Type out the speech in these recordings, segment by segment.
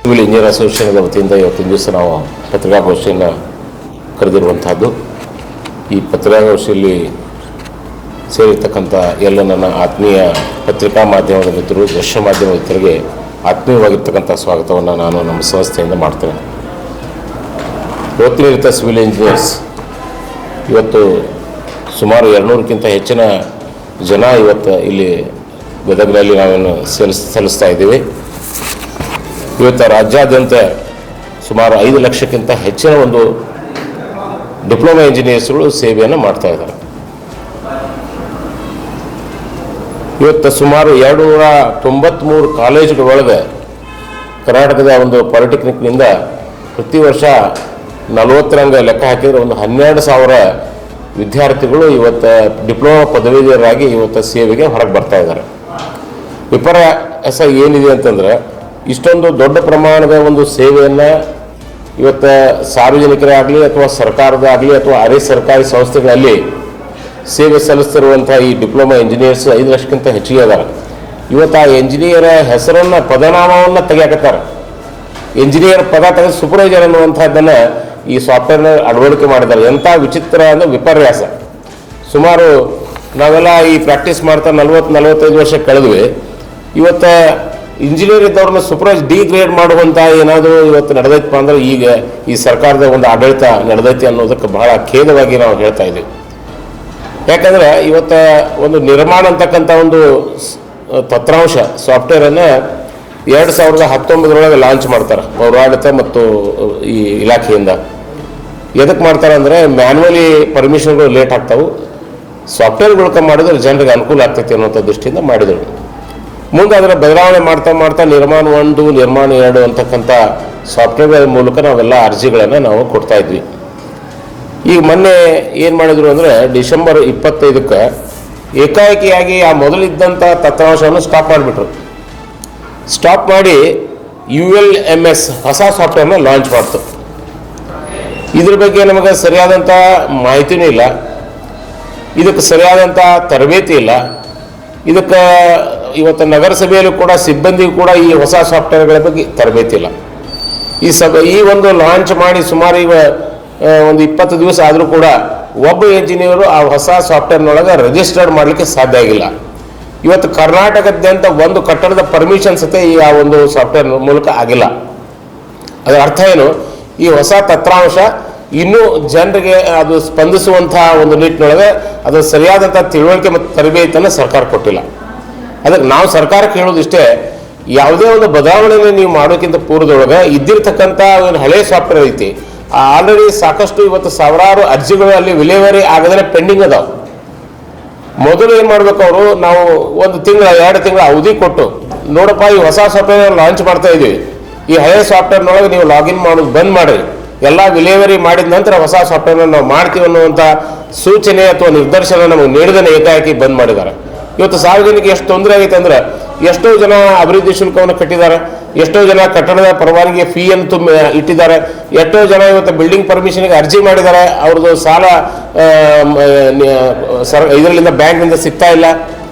Civil engineer association ವತಿಯಿಂದ ಇವತ್ತಿನ ದಿವಸ ನಾವು ಪತ್ರಿಕಾಗೋಷ್ಠಿಯನ್ನು ಕರೆದಿರುವಂಥದ್ದು. ಈ ಪತ್ರಿಕಾಗೋಷ್ಠಿಯಲ್ಲಿ ಸೇರಿರ್ತಕ್ಕಂಥ ಎಲ್ಲ ನನ್ನ ಆತ್ಮೀಯ ಪತ್ರಿಕಾ ಮಾಧ್ಯಮದ ಮಿತ್ರರು, ದೃಶ್ಯ ಮಾಧ್ಯಮ ಮಿತ್ರರಿಗೆ ಆತ್ಮೀಯವಾಗಿರ್ತಕ್ಕಂಥ ಸ್ವಾಗತವನ್ನು ನಾನು ನಮ್ಮ ಸಂಸ್ಥೆಯಿಂದ ಮಾಡ್ತೇನೆ. ಇವತ್ತಿನ ಸಿವಿಲ್ ಇಂಜಿನಿಯರ್ಸ್ ಇವತ್ತು ಸುಮಾರು 200ಕ್ಕಿಂತ ಹೆಚ್ಚಿನ ಜನ ಇವತ್ತು ಇಲ್ಲಿ ಗದಗನಲ್ಲಿ ನಾವೇನು ಸಲ್ಲಿಸ್ತಾ ಇದ್ದೀವಿ. ಇವತ್ತು ರಾಜ್ಯಾದ್ಯಂತ ಸುಮಾರು 5 ಲಕ್ಷಕ್ಕಿಂತ ಹೆಚ್ಚಿನ ಒಂದು ಡಿಪ್ಲೊಮಾ ಇಂಜಿನಿಯರ್ಸ್ಗಳು ಸೇವೆಯನ್ನು ಮಾಡ್ತಾ ಇದ್ದಾರೆ. ಇವತ್ತು ಸುಮಾರು 293 ಕಾಲೇಜುಗಳೊಳಗೆ ಕರ್ನಾಟಕದ ಒಂದು ಪಾಲಿಟೆಕ್ನಿಕ್ನಿಂದ ಪ್ರತಿ ವರ್ಷ 40 ಲೆಕ್ಕ ಹಾಕಿದರೆ ಒಂದು 12,000 ವಿದ್ಯಾರ್ಥಿಗಳು ಇವತ್ತು ಡಿಪ್ಲೊಮಾ ಪದವೀಧರರಾಗಿ ಇವತ್ತು ಸೇವೆಗೆ ಹೊರಗೆ ಬರ್ತಾ ಇದ್ದಾರೆ. ವಿಪರ್ಯಾಸ ಏನಿದೆ ಅಂತಂದರೆ, ಇಷ್ಟೊಂದು ದೊಡ್ಡ ಪ್ರಮಾಣದ ಒಂದು ಸೇವೆಯನ್ನು ಇವತ್ತು ಸಾರ್ವಜನಿಕರೇ ಆಗಲಿ ಅಥವಾ ಸರ್ಕಾರದಾಗಲಿ ಅಥವಾ ಅರೆ ಸರ್ಕಾರಿ ಸಂಸ್ಥೆಗಳಲ್ಲಿ ಸೇವೆ ಸಲ್ಲಿಸ್ತಿರುವಂಥ ಈ ಡಿಪ್ಲೊಮಾ ಇಂಜಿನಿಯರ್ಸ್ 5 ಲಕ್ಷಕ್ಕಿಂತ ಹೆಚ್ಚಿಗೆ ಅದಾರೆ. ಇವತ್ತು ಆ ಇಂಜಿನಿಯರ್ ಹೆಸರನ್ನು ಪದನಾಮವನ್ನು ತೆಗಿಯಾಕತ್ತಾರೆ. ಇಂಜಿನಿಯರ್ ಪದ ತೆಗೆದು ಸೂಪರ್ವೈಸರ್ ಅನ್ನುವಂಥದ್ದನ್ನು ಈ ಸಾಫ್ಟ್ವೇರ್ನ ಅಳವಡಿಕೆ ಮಾಡಿದ್ದಾರೆ. ಎಂಥ ವಿಚಿತ್ರ ಅಂದರೆ ವಿಪರ್ಯಾಸ. ಸುಮಾರು ನಾವೆಲ್ಲ ಈ ಪ್ರಾಕ್ಟೀಸ್ ಮಾಡ್ತಾ 40-45 ವರ್ಷ ಕಳೆದ್ವಿ. ಇವತ್ತು ಇಂಜಿನಿಯರ್ ಇದ್ದವ್ರನ್ನ ಸೂಪರ್ವೈಸ್ ಡಿ ಗ್ರೇಡ್ ಮಾಡುವಂಥ ಏನಾದರೂ ಇವತ್ತು ನಡೆದೈತಪ್ಪ ಅಂದ್ರೆ ಈಗ ಈ ಸರ್ಕಾರದ ಒಂದು ಆಡಳಿತ ನಡೆದೈತಿ ಅನ್ನೋದಕ್ಕೆ ಬಹಳ ಖೇದವಾಗಿ ನಾವು ಹೇಳ್ತಾ ಇದ್ದೀವಿ. ಯಾಕಂದರೆ ಇವತ್ತು ಒಂದು ನಿರ್ಮಾಣ ಅಂತಕ್ಕಂಥ ಒಂದು ತಂತ್ರಾಂಶ ಸಾಫ್ಟ್ವೇರನ್ನು 2019 ಲಾಂಚ್ ಮಾಡ್ತಾರೆ ಪೌರಾಡಳಿತ ಮತ್ತು ಈ ಇಲಾಖೆಯಿಂದ. ಎದಕ್ಕೆ ಮಾಡ್ತಾರೆ ಅಂದರೆ, ಮ್ಯಾನ್ಯುವಲಿ ಪರ್ಮಿಷನ್ಗಳು ಲೇಟ್ ಆಗ್ತಾವೆ, ಸಾಫ್ಟ್ವೇರ್ ಬಳಕೆ ಮಾಡಿದ್ರೆ ಜನರಿಗೆ ಅನುಕೂಲ ಆಗ್ತೈತಿ ಅನ್ನೋಂಥ ದೃಷ್ಟಿಯಿಂದ ಮಾಡಿದರು. ಮುಂದೆ ಅದರ ಬದಲಾವಣೆ ಮಾಡ್ತಾ ನಿರ್ಮಾಣ 1, ನಿರ್ಮಾಣ 2 ಅಂತಕ್ಕಂಥ ಸಾಫ್ಟ್ವೇರ್ ಮೂಲಕ ನಾವೆಲ್ಲ ಅರ್ಜಿಗಳನ್ನು ನಾವು ಕೊಡ್ತಾ ಇದ್ವಿ. ಈಗ ಮೊನ್ನೆ ಏನು ಮಾಡಿದರು ಅಂದರೆ, ಡಿಸೆಂಬರ್ 25ಕ್ಕೆ ಏಕಾಏಕಿಯಾಗಿ ಆ ಮೊದಲಿದ್ದಂಥ ತಂತ್ರಾಂಶವನ್ನು ಸ್ಟಾಪ್ ಮಾಡಿಬಿಟ್ರು. ಸ್ಟಾಪ್ ಮಾಡಿ ULMS ಹೊಸ ಸಾಫ್ಟ್ವೇರ್ನ ಲಾಂಚ್ ಮಾಡ್ತು. ಇದ್ರ ಬಗ್ಗೆ ನಮಗೆ ಸರಿಯಾದಂಥ ಮಾಹಿತಿನೂ ಇಲ್ಲ, ಇದಕ್ಕೆ ಸರಿಯಾದಂಥ ತರಬೇತಿ ಇಲ್ಲ. ಇದಕ್ಕೆ ಇವತ್ತು ನಗರಸಭೆಯಲ್ಲೂ ಕೂಡ ಸಿಬ್ಬಂದಿಗೂ ಕೂಡ ಈ ಹೊಸ ಸಾಫ್ಟ್ವೇರ್ಗಳ ಬಗ್ಗೆ ತರಬೇತಿ ಇಲ್ಲ. ಈ ಒಂದು ಲಾಂಚ್ ಮಾಡಿ ಸುಮಾರು ಈಗ ಒಂದು 20 ದಿವಸ ಆದರೂ ಕೂಡ ಒಬ್ಬ ಇಂಜಿನಿಯರು ಆ ಹೊಸ ಸಾಫ್ಟ್ವೇರ್ನೊಳಗೆ ರಿಜಿಸ್ಟರ್ಡ್ ಮಾಡಲಿಕ್ಕೆ ಸಾಧ್ಯ ಆಗಿಲ್ಲ. ಇವತ್ತು ಕರ್ನಾಟಕದಾದ್ಯಂತ ಒಂದು ಕಟ್ಟಡದ ಪರ್ಮಿಷನ್ ಸತೆ ಈ ಆ ಒಂದು ಸಾಫ್ಟ್ವೇರ್ ಮೂಲಕ ಆಗಿಲ್ಲ. ಅದರ ಅರ್ಥ ಏನು, ಈ ಹೊಸ ತಂತ್ರಾಂಶ ಇನ್ನೂ ಜನರಿಗೆ ಅದು ಸ್ಪಂದಿಸುವಂಥ ಒಂದು ನಿಟ್ಟಿನೊಳಗೆ ಅದು ಸರಿಯಾದಂಥ ತಿಳುವಳಿಕೆ ಮತ್ತು ತರಬೇತಿಯನ್ನು ಸರ್ಕಾರ ಕೊಟ್ಟಿಲ್ಲ. ಅದಕ್ಕೆ ನಾವು ಸರ್ಕಾರಕ್ಕೆ ಹೇಳೋದಿಷ್ಟೇ, ಯಾವುದೇ ಒಂದು ಬದಲಾವಣೆಯನ್ನು ನೀವು ಮಾಡೋಕ್ಕಿಂತ ಪೂರ್ವದೊಳಗೆ ಇದ್ದಿರ್ತಕ್ಕಂಥ ಒಂದು ಹಳೆಯ ಸಾಫ್ಟ್ವೇರ್ ಐತಿ, ಆಲ್ರೆಡಿ ಸಾಕಷ್ಟು ಇವತ್ತು ಸಾವಿರಾರು ಅರ್ಜಿಗಳು ಅಲ್ಲಿ ವಿಲೇವಾರಿ ಆಗದೇ ಪೆಂಡಿಂಗ್ ಅದಾವೆ. ಮೊದಲು ಏನು ಮಾಡ್ಬೇಕು, ಅವರು ನಾವು 1 ತಿಂಗಳ 2 ತಿಂಗಳ ಅವಧಿ ಕೊಟ್ಟು, ನೋಡಪ್ಪ ಈ ಹೊಸ ಸಾಫ್ಟ್ವೇರ್ ಲಾಂಚ್ ಮಾಡ್ತಾ ಇದ್ದೀವಿ, ಈ ಹಳೆಯ ಸಾಫ್ಟ್ವೇರ್ನೊಳಗೆ ನೀವು ಲಾಗಿನ್ ಮಾಡೋದು ಬಂದ್ ಮಾಡಿರಿ, ಎಲ್ಲ ವಿಲೇವರಿ ಮಾಡಿದ ನಂತರ ಹೊಸ ಸಾಫ್ಟ್ವೇರ್ನ ನಾವು ಮಾಡ್ತೀವಿ ಅನ್ನುವಂಥ ಸೂಚನೆ ಅಥವಾ ನಿರ್ದೇಶನ ನಮಗೆ ನೀಡಿದನೇ ಏಕಾಏಕಿ ಬಂದ್ ಮಾಡಿದ್ದಾರೆ. ಇವತ್ತು ಸಾರ್ವಜನಿಕ ಎಷ್ಟು ತೊಂದರೆ ಆಗೈತೆ ಅಂದರೆ, ಎಷ್ಟೋ ಜನ ಅಭಿವೃದ್ಧಿ ಶುಲ್ಕವನ್ನು ಕಟ್ಟಿದ್ದಾರೆ, ಎಷ್ಟೋ ಜನ ಕಟ್ಟಡದ ಪರವಾನಗಿ ಫೀಯನ್ನು ಇಟ್ಟಿದ್ದಾರೆ, ಎಷ್ಟೋ ಜನ ಇವತ್ತು ಬಿಲ್ಡಿಂಗ್ ಪರ್ಮಿಷನ್ಗೆ ಅರ್ಜಿ ಮಾಡಿದ್ದಾರೆ, ಅವ್ರದ್ದು ಸಾಲ ಇದರಿಂದ ಬ್ಯಾಂಕ್ನಿಂದ ಸಿಗ್ತಾ ಇಲ್ಲ.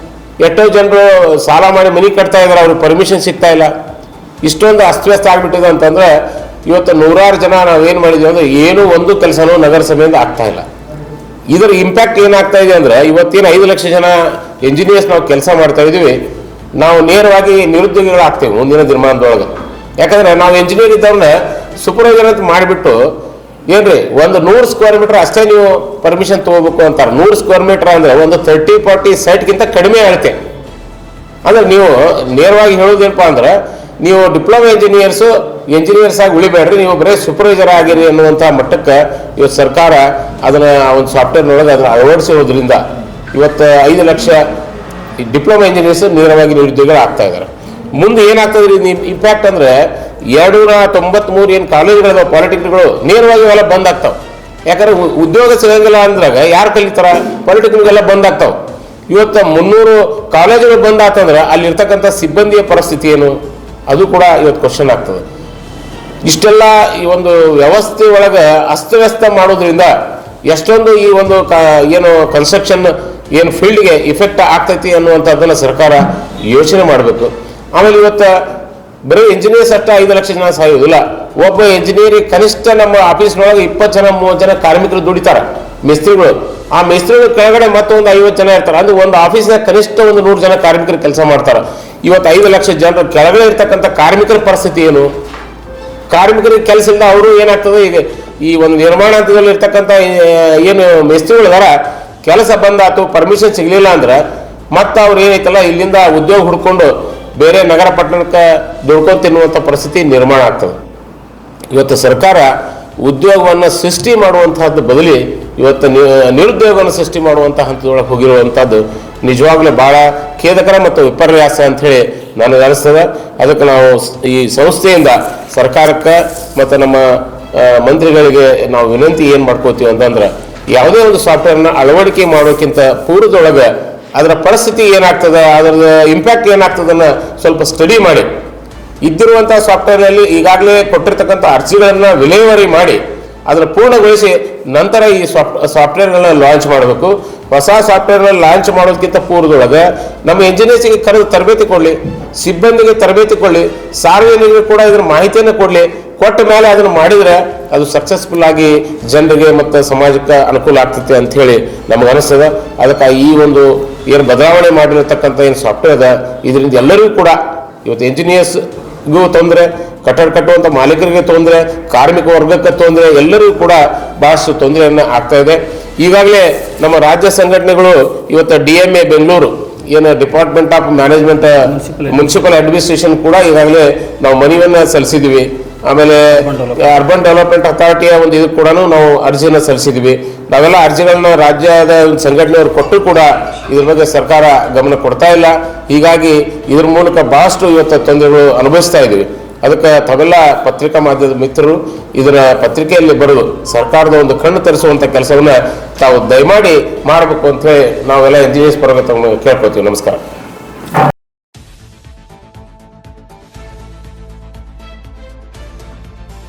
ಎಷ್ಟೋ ಜನರು ಸಾಲ ಮಾಡಿ ಮನೆ ಕಟ್ತಾ ಇದ್ದಾರೆ, ಅವ್ರಿಗೆ ಪರ್ಮಿಷನ್ ಸಿಗ್ತಾ ಇಲ್ಲ. ಇಷ್ಟೊಂದು ಅಸ್ತವ್ಯಸ್ತ ಆಗಿಬಿಟ್ಟಿದೆ ಅಂತಂದರೆ, ಇವತ್ತು 100 ಜನ ನಾವೇನು ಮಾಡಿದ್ದೀವಿ ಅಂದರೆ ಏನೂ ಒಂದು ಕೆಲಸನೂ ನಗರಸಭೆಯಿಂದ ಆಗ್ತಾ ಇಲ್ಲ. ಇದರ ಇಂಪ್ಯಾಕ್ಟ್ ಏನಾಗ್ತಾ ಇದೆ ಅಂದರೆ, ಇವತ್ತೇನು 5 ಲಕ್ಷ ಜನ ಇಂಜಿನಿಯರ್ಸ್ ನಾವು ಕೆಲಸ ಮಾಡ್ತಾ ಇದ್ದೀವಿ, ನಾವು ನೇರವಾಗಿ ನಿರುದ್ಯೋಗಿಗಳಾಗ್ತೇವೆ ಮುಂದಿನ ದಿನಮಾನದೊಳಗೆ. ಯಾಕಂದರೆ ನಾವು ಇಂಜಿನಿಯರ್ ಇದ್ದವ್ರನ್ನ ಸೂಪರ್ವೈಸರ್ ಅಂತ ಮಾಡಿಬಿಟ್ಟು ಏನ್ರಿ ಒಂದು 100 ಸ್ಕ್ವೇರ್ ಮೀಟರ್ ಅಷ್ಟೇ ನೀವು ಪರ್ಮಿಷನ್ ತೊಗೋಬೇಕು ಅಂತಾರೆ. 100 ಸ್ಕ್ವೇರ್ ಮೀಟರ್ ಅಂದರೆ ಒಂದು 30-40 ಸೈಟ್ಗಿಂತ ಕಡಿಮೆ ಆಗುತ್ತೆ. ಅಂದರೆ ನೀವು ನೇರವಾಗಿ ಹೇಳೋದೇನಪ್ಪ ಅಂದ್ರೆ, ನೀವು ಡಿಪ್ಲೊಮಾ ಇಂಜಿನಿಯರ್ಸ್ ಆಗಿ ಉಳಿಬೇಡ್ರಿ, ನೀವು ಬರೀ ಸೂಪರ್ವೈಸರ್ ಆಗಿರಿ ಅನ್ನುವಂಥ ಮಟ್ಟಕ್ಕೆ ಇವತ್ತು ಸರ್ಕಾರ ಅದನ್ನು ಒಂದು ಸಾಫ್ಟ್ವೇರ್ನೊಳಗೆ ಅದನ್ನು ಅಳವಡಿಸಿರೋದ್ರಿಂದ ಇವತ್ತು 5 ಲಕ್ಷ ಡಿಪ್ಲೊಮಾ ಇಂಜಿನಿಯರ್ಸ್ ನೇರವಾಗಿ ನಿರುದ್ಯೋಗಿಗಳು ಆಗ್ತಾ ಇದ್ದಾರೆ. ಮುಂದೆ ಏನಾಗ್ತದೆ ಇಂಪ್ಯಾಕ್ಟ್ ಅಂದರೆ, 293 ಏನು ಕಾಲೇಜುಗಳಿದಾವೆ ಪಾಲಿಟೆಕ್ನಿಕ್ಗಳು ನೇರವಾಗಿ ಅವೆಲ್ಲ ಬಂದ್ ಆಗ್ತಾವೆ. ಯಾಕಂದ್ರೆ ಉದ್ಯೋಗ ಸಿಗಂಗಿಲ್ಲ ಅಂದ್ರಾಗ ಯಾರು ಕಲಿತಾರ, ಪಾಲಿಟೆಕ್ನಿಕ್ ಎಲ್ಲ ಬಂದ್ ಆಗ್ತಾವೆ. ಇವತ್ತು 300 ಕಾಲೇಜುಗಳು ಬಂದ್ ಆಗ್ತಂದ್ರೆ ಅಲ್ಲಿರ್ತಕ್ಕಂಥ ಸಿಬ್ಬಂದಿಯ ಪರಿಸ್ಥಿತಿ ಏನು, ಅದು ಕೂಡ ಇವತ್ತು ಕ್ವಶನ್ ಆಗ್ತದೆ. ಇಷ್ಟೆಲ್ಲ ಈ ಒಂದು ವ್ಯವಸ್ಥೆ ಒಳಗೆ ಅಸ್ತವ್ಯಸ್ತ ಮಾಡೋದ್ರಿಂದ ಎಷ್ಟೊಂದು ಈ ಒಂದು ಏನು ಕನ್ಸ್ಟ್ರಕ್ಷನ್ ಏನು ಫೀಲ್ಡ್ಗೆ ಇಫೆಕ್ಟ್ ಆಗ್ತೈತಿ ಅನ್ನುವಂಥದ್ದನ್ನು ಸರ್ಕಾರ ಯೋಚನೆ ಮಾಡಬೇಕು. ಆಮೇಲೆ ಇವತ್ತು ಬರೀ ಇಂಜಿನಿಯರ್ಸ್ ಅಷ್ಟ 5 ಲಕ್ಷ ಜನ ಸಾಯೋದಿಲ್ಲ. ಒಬ್ಬ ಇಂಜಿನಿಯರಿಗೆ ಕನಿಷ್ಠ ನಮ್ಮ ಆಫೀಸ್ನೊಳಗೆ 20 ಜನ 30 ಜನ ಕಾರ್ಮಿಕರು ದುಡಿತಾರೆ, ಮೇಸ್ತ್ರಿಗಳು. ಆ ಮೇಸ್ತ್ರಿಗಳ ಕೆಳಗಡೆ ಮತ್ತೊಂದು 50 ಜನ ಇರ್ತಾರೆ. ಅಂದ್ರೆ ಒಂದು ಆಫೀಸ್ನಾಗ ಕನಿಷ್ಠ ಒಂದು 100 ಜನ ಕಾರ್ಮಿಕರು ಕೆಲಸ ಮಾಡ್ತಾರೆ. ಇವತ್ತು 5 ಲಕ್ಷ ಜನರ ಕೆಳಗಡೆ ಇರ್ತಕ್ಕಂಥ ಕಾರ್ಮಿಕರ ಪರಿಸ್ಥಿತಿ ಏನು? ಕಾರ್ಮಿಕರಿಗೆ ಕೆಲಸ ಇಲ್ಲದ ಅವರು ಏನಾಗ್ತದೆ, ಈಗ ಈ ಒಂದು ನಿರ್ಮಾಣ ಹಂತದಲ್ಲಿ ಇರ್ತಕ್ಕಂಥ ಏನು ಮೇಸ್ತ್ರಿಗಳು ಇದಾರ, ಕೆಲಸ ಬಂದಾತು ಪರ್ಮಿಷನ್ ಸಿಗಲಿಲ್ಲ ಅಂದ್ರೆ ಮತ್ತೆ ಅವ್ರು ಏನೈತಲ್ಲ ಇಲ್ಲಿಂದ ಉದ್ಯೋಗ ಹುಡ್ಕೊಂಡು ಬೇರೆ ನಗರ ಪಟ್ಟಣಕ್ಕೆ ದುಡ್ಕೊಂಡು ತಿನ್ನುವಂಥ ಪರಿಸ್ಥಿತಿ ನಿರ್ಮಾಣ ಆಗ್ತದೆ. ಇವತ್ತು ಸರ್ಕಾರ ಉದ್ಯೋಗವನ್ನು ಸೃಷ್ಟಿ ಮಾಡುವಂತಹದ್ದು ಬದಲಿ ಇವತ್ತು ನಿರುದ್ಯೋಗವನ್ನು ಸೃಷ್ಟಿ ಮಾಡುವಂಥ ಹಂತದೊಳಗೆ ಹೋಗಿರುವಂಥದ್ದು ನಿಜವಾಗ್ಲೂ ಭಾಳ ಖೇದಕರ ಮತ್ತು ವಿಪರ್ಯಾಸ ಅಂಥೇಳಿ ನನಗೆ ಅನಿಸ್ತದೆ. ಅದಕ್ಕೆ ನಾವು ಈ ಸಂಸ್ಥೆಯಿಂದ ಸರ್ಕಾರಕ್ಕೆ ಮತ್ತು ನಮ್ಮ ಮಂತ್ರಿಗಳಿಗೆ ನಾವು ವಿನಂತಿ ಏನು ಮಾಡ್ಕೋತೀವಿ ಅಂತಂದ್ರೆ, ಯಾವುದೇ ಒಂದು ಸಾಫ್ಟ್ವೇರ್ನ ಅಳವಡಿಕೆ ಮಾಡೋಕ್ಕಿಂತ ಪೂರ್ವದೊಳಗೆ ಅದರ ಪರಿಸ್ಥಿತಿ ಏನಾಗ್ತದೆ, ಅದರ ಇಂಪ್ಯಾಕ್ಟ್ ಏನಾಗ್ತದನ್ನು ಸ್ವಲ್ಪ ಸ್ಟಡಿ ಮಾಡಿ, ಇದ್ದಿರುವಂಥ ಸಾಫ್ಟ್ವೇರ್ನಲ್ಲಿ ಈಗಾಗಲೇ ಕೊಟ್ಟಿರ್ತಕ್ಕಂಥ ಅರ್ಜಿಗಳನ್ನು ವಿಲೇವಾರಿ ಮಾಡಿ ಅದನ್ನು ಪೂರ್ಣಗೊಳಿಸಿ ನಂತರ ಈ ಸಾಫ್ಟ್ವೇರ್ಗಳನ್ನ ಲಾಂಚ್ ಮಾಡಬೇಕು. ಹೊಸ ಸಾಫ್ಟ್ವೇರ್ಗಳನ್ನ ಲಾಂಚ್ ಮಾಡೋದಕ್ಕಿಂತ ಪೂರ್ವದೊಳಗೆ ನಮ್ಮ ಇಂಜಿನಿಯರ್ಸ್ಗೆ ಕರೆದು ತರಬೇತಿ ಕೊಡಲಿ, ಸಿಬ್ಬಂದಿಗೆ ತರಬೇತಿ ಕೊಡಲಿ, ಸಾರ್ವಜನಿಕರಿಗೆ ಕೂಡ ಇದರ ಮಾಹಿತಿಯನ್ನು ಕೊಡಲಿ. ಕೊಟ್ಟ ಮೇಲೆ ಅದನ್ನು ಮಾಡಿದರೆ ಅದು ಸಕ್ಸಸ್ಫುಲ್ ಆಗಿ ಜನರಿಗೆ ಮತ್ತು ಸಮಾಜಕ್ಕೆ ಅನುಕೂಲ ಆಗ್ತೈತೆ ಅಂಥೇಳಿ ನಮಗೆ ಅನಿಸ್ತದೆ. ಅದಕ್ಕೆ ಈ ಒಂದು ಏನು ಬದಲಾವಣೆ ಮಾಡಿರತಕ್ಕಂಥ ಏನು ಸಾಫ್ಟ್ವೇರ್ ಅದ, ಇದರಿಂದ ಎಲ್ಲರಿಗೂ ಕೂಡ ಇವತ್ತು ಇಂಜಿನಿಯರ್ಸ್ಗೂ ತೊಂದರೆ, ಕಟ್ಟಡ ಕಟ್ಟುವಂಥ ಮಾಲೀಕರಿಗೆ ತೊಂದರೆ, ಕಾರ್ಮಿಕ ವರ್ಗಕ್ಕೆ ತೊಂದರೆ, ಎಲ್ಲರಿಗೂ ಕೂಡ ಭಾಳಷ್ಟು ತೊಂದರೆಯನ್ನು ಆಗ್ತಾ ಇದೆ. ಈಗಾಗಲೇ ನಮ್ಮ ರಾಜ್ಯ ಸಂಘಟನೆಗಳು ಇವತ್ತು DMA ಬೆಂಗಳೂರು ಏನು department of management municipal administration ಕೂಡ ಈಗಾಗಲೇ ನಾವು ಮನವಿಯನ್ನು ಸಲ್ಲಿಸಿದ್ವಿ. ಆಮೇಲೆ ಅರ್ಬನ್ ಡೆವಲಪ್ಮೆಂಟ್ ಅಥಾರಿಟಿಯ ಒಂದು ಇದಕ್ಕೆ ಕೂಡ ನಾವು ಅರ್ಜಿಯನ್ನು ಸಲ್ಲಿಸಿದ್ವಿ. ನಾವೆಲ್ಲ ಅರ್ಜಿಗಳನ್ನ ರಾಜ್ಯದ ಸಂಘಟನೆಯವರು ಕೊಟ್ಟು ಕೂಡ ಇದ್ರ ಬಗ್ಗೆ ಸರ್ಕಾರ ಗಮನ ಕೊಡ್ತಾ ಇಲ್ಲ. ಹೀಗಾಗಿ ಇದ್ರ ಮೂಲಕ ಭಾಳಷ್ಟು ಇವತ್ತು ತೊಂದರೆಗಳು ಅನುಭವಿಸ್ತಾ ಇದ್ದೀವಿ. ಅದಕ್ಕೆ ತಾವೆಲ್ಲ ಪತ್ರಿಕಾ ಮಾಧ್ಯಮದ ಮಿತ್ರರು ಇದರ ಪತ್ರಿಕೆಯಲ್ಲಿ ಬರೆದು ಸರ್ಕಾರದ ಒಂದು ಕಣ್ಣು ತರಿಸುವಂಥ ಕೆಲಸವನ್ನು ತಾವು ದಯಮಾಡಿ ಮಾಡಬೇಕು ಅಂತ ಹೇಳಿ ನಾವೆಲ್ಲ ಇಂಜಿನಿಯರ್ಸ್ ಪರವಾಗಿ ಕೇಳ್ಕೊತೀವಿ. ನಮಸ್ಕಾರ.